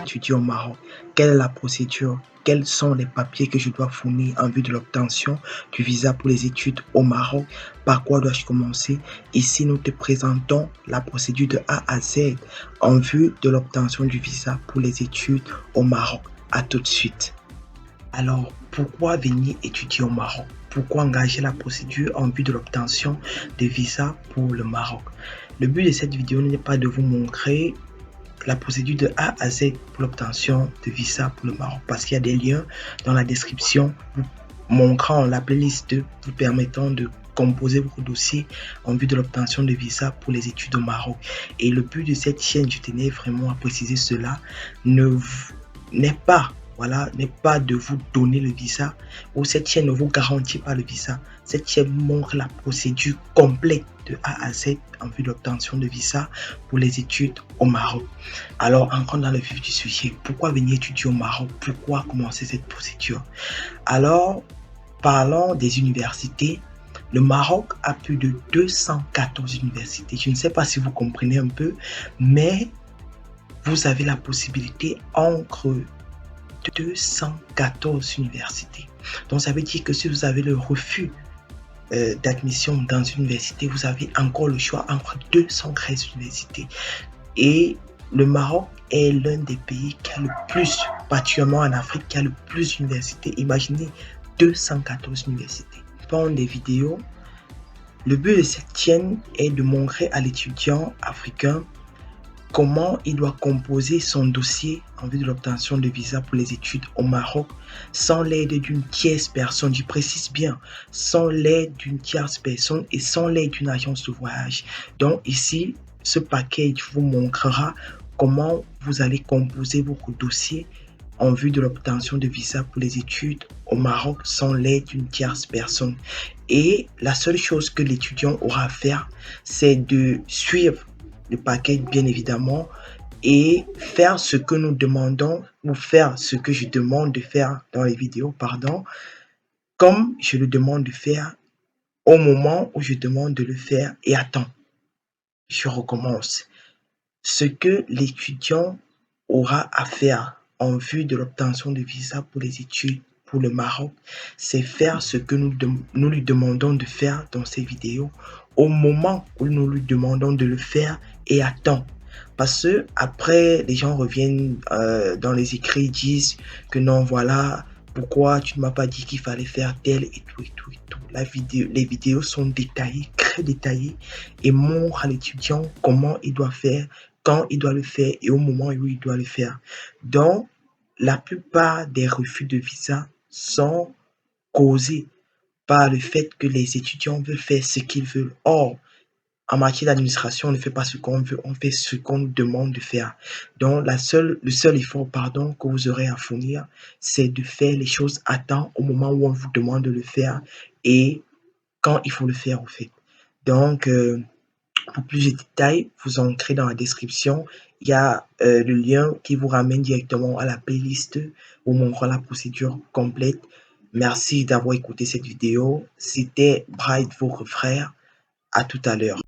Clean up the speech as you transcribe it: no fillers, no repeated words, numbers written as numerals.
étudier au Maroc? Quelle est la procédure? Quels sont les papiers que je dois fournir en vue de l'obtention du visa pour les études au Maroc? Par quoi dois-je commencer? Ici, nous te présentons la procédure de A à Z en vue de l'obtention du visa pour les études au Maroc. À tout de suite. Alors, pourquoi venir étudier au Maroc? Pourquoi engager la procédure en vue de l'obtention de visa pour le Maroc? Le but de cette vidéo n'est pas de vous montrer la procédure de A à Z pour l'obtention de visa pour le Maroc, parce qu'il y a des liens dans la description vous montrant la playlist vous permettant de composer votre dossier en vue de l'obtention de visa pour les études au Maroc. Et le but de cette chaîne, je tenais vraiment à préciser cela, n'est pas de vous donner le visa, ou cette chaîne ne vous garantit pas le visa. Cette chaîne montre la procédure complète de A à Z en vue de l'obtention de visa pour les études au Maroc. Alors, entrons dans le vif du sujet. Pourquoi venir étudier au Maroc? Pourquoi commencer cette procédure? Alors, parlons des universités. Le Maroc a plus de 214 universités. Je ne sais pas si vous comprenez un peu, mais vous avez la possibilité entre 214 universités. Donc, ça veut dire que si vous avez le refus d'admission dans une université, vous avez encore le choix entre 213 universités. Et le Maroc est l'un des pays qui a le plus, particulièrement en Afrique, qui a le plus d'universités. Imaginez 214 universités. Pendant des vidéos, le but de cette chaîne est de montrer à l'étudiant africain comment il doit composer son dossier en vue de l'obtention de visa pour les études au Maroc sans l'aide d'une tierce personne. Je précise bien, sans l'aide d'une tierce personne et sans l'aide d'une agence de voyage. Donc ici, ce package vous montrera comment vous allez composer votre dossier en vue de l'obtention de visa pour les études au Maroc sans l'aide d'une tierce personne. Et la seule chose que l'étudiant aura à faire, c'est de suivre le package bien évidemment et faire ce que nous demandons ou faire ce que je demande de faire dans les vidéos, comme je le demande de faire au moment où je demande de le faire. Et attends, je recommence. Ce que l'étudiant aura à faire en vue de l'obtention de visa pour les études pour le Maroc, c'est faire ce que nous lui demandons de faire dans ces vidéos au moment où nous lui demandons de le faire et à temps. Parce que après, les gens reviennent dans les écrits, disent que non, voilà, pourquoi tu ne m'as pas dit qu'il fallait faire tel et tout et tout et tout. Les vidéos sont détaillées, très détaillées et montrent à l'étudiant comment il doit faire, quand il doit le faire et au moment où il doit le faire. Donc, la plupart des refus de visa sont causés par le fait que les étudiants veulent faire ce qu'ils veulent. Or, en matière d'administration, on ne fait pas ce qu'on veut, on fait ce qu'on nous demande de faire. Donc, le seul effort que vous aurez à fournir, c'est de faire les choses à temps au moment où on vous demande de le faire et quand il faut le faire, au fait. Donc, pour plus de détails, vous entrez dans la description. Il y a le lien qui vous ramène directement à la playlist où on montre la procédure complète. Merci d'avoir écouté cette vidéo. C'était Bright, votre frère. À tout à l'heure.